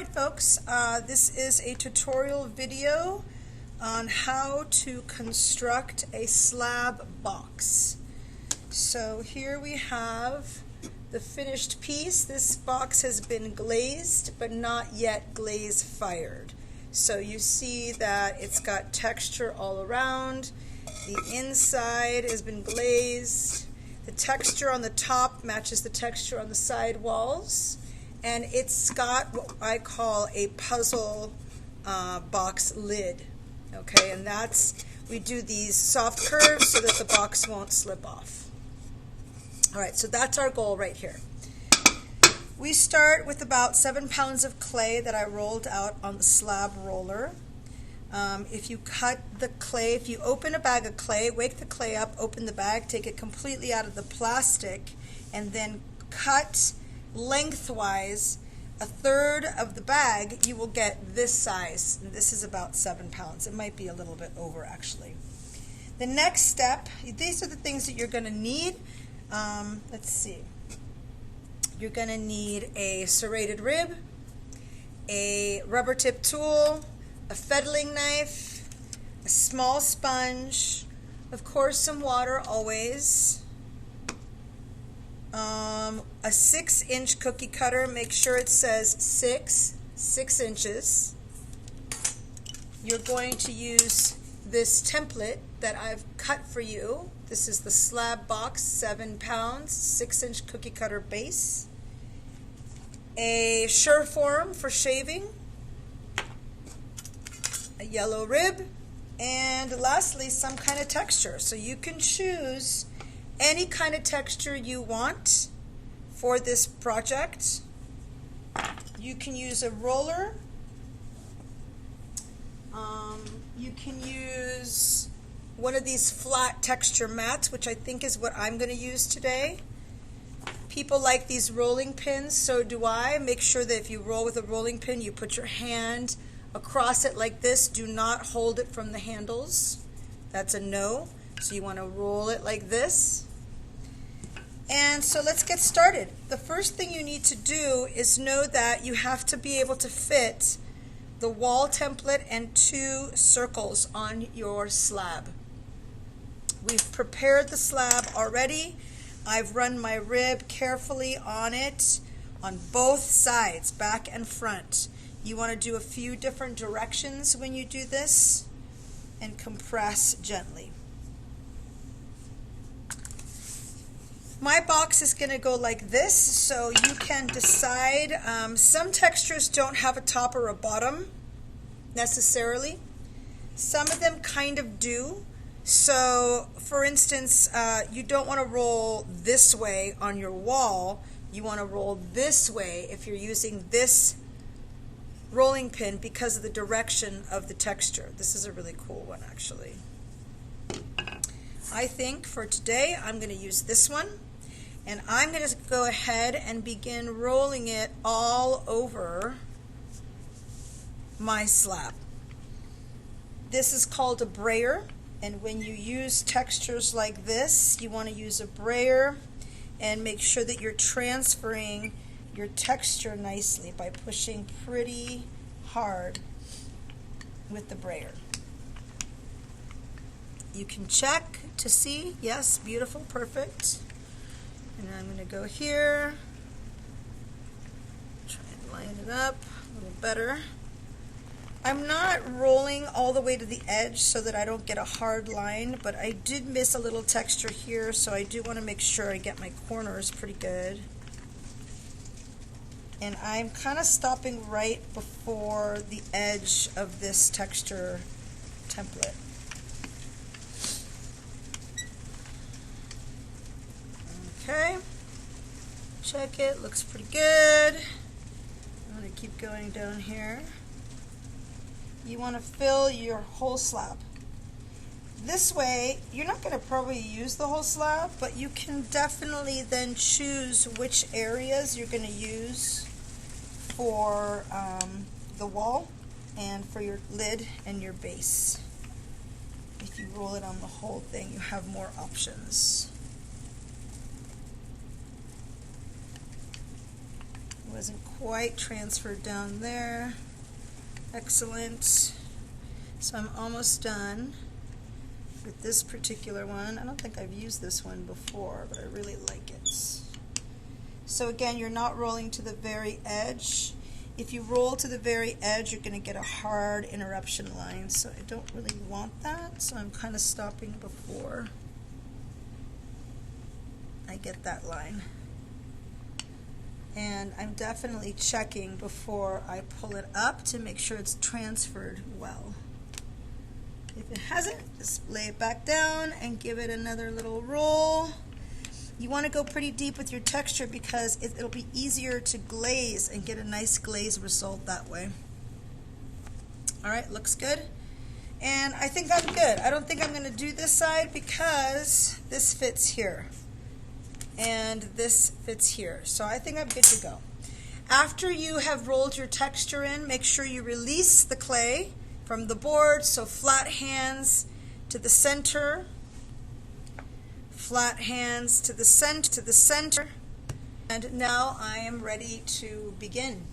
Alright folks, this is a tutorial video on how to construct a slab box. So here we have the finished piece. This box has been glazed but not yet glaze fired. So you see that it's got texture all around. The inside has been glazed. The texture on the top matches the texture on the side walls. And it's got what I call a puzzle box lid. Okay, and we do these soft curves so that the box won't slip off. Alright, so that's our goal right here. We start with about 7 pounds of clay that I rolled out on the slab roller. If you cut the clay, if you open a bag of clay, wake the clay up, open the bag, take it completely out of the plastic, and then cut lengthwise a third of the bag, you will get this size. And this is about 7 pounds. It might be a little bit over actually. The next step, these are the things that you're going to need. Let's see. You're going to need a serrated rib, a rubber tip tool, a fettling knife, a small sponge, of course some water always, a 6-inch cookie cutter. Make sure it says 6 inches. You're going to use this template that I've cut for you. This is the Slab Box, 7 pounds, 6-inch cookie cutter base. A Sureform for shaving, a yellow rib, and lastly some kind of texture. So you can choose any kind of texture you want for this project. You can use a roller. You can use one of these flat texture mats, which I think is what I'm going to use today. People like these rolling pins, so do I. Make sure that if you roll with a rolling pin, you put your hand across it like this. Do not hold it from the handles. That's a no. So you want to roll it like this. And so let's get started. The first thing you need to do is know that you have to be able to fit the wall template and 2 circles on your slab. We've prepared the slab already. I've run my rib carefully on it on both sides, back and front. You want to do a few different directions when you do this and compress gently. My box is going to go like this, so you can decide. Some textures don't have a top or a bottom necessarily. Some of them kind of do. So, for instance, you don't want to roll this way on your wall. You want to roll this way if you're using this rolling pin because of the direction of the texture. This is a really cool one actually. I think for today I'm going to use this one. And I'm going to go ahead and begin rolling it all over my slab. This is called a brayer, and when you use textures like this, you want to use a brayer and make sure that you're transferring your texture nicely by pushing pretty hard with the brayer. You can check to see, yes, beautiful, perfect. And I'm going to go here, try and line it up a little better. I'm not rolling all the way to the edge so that I don't get a hard line, but I did miss a little texture here, so I do want to make sure I get my corners pretty good. And I'm kind of stopping right before the edge of this texture template. Okay, check it, looks pretty good. I'm going to keep going down here. You want to fill your whole slab. This way, you're not going to probably use the whole slab, but you can definitely then choose which areas you're going to use for the wall and for your lid and your base. If you roll it on the whole thing, you have more options. Hasn't quite transferred down there. Excellent. So I'm almost done with this particular one. I don't think I've used this one before, but I really like it. So again, you're not rolling to the very edge. If you roll to the very edge, you're going to get a hard interruption line, so I don't really want that, so I'm kind of stopping before I get that line. And I'm definitely checking before I pull it up to make sure it's transferred well. If it hasn't, just lay it back down and give it another little roll. You want to go pretty deep with your texture because it'll be easier to glaze and get a nice glaze result that way. Alright, looks good. And I think I'm good. I don't think I'm going to do this side because this fits here. And this fits here. So I think I'm good to go. After you have rolled your texture in, make sure you release the clay from the board, so flat hands to the center, flat hands to the center, and now I am ready to begin.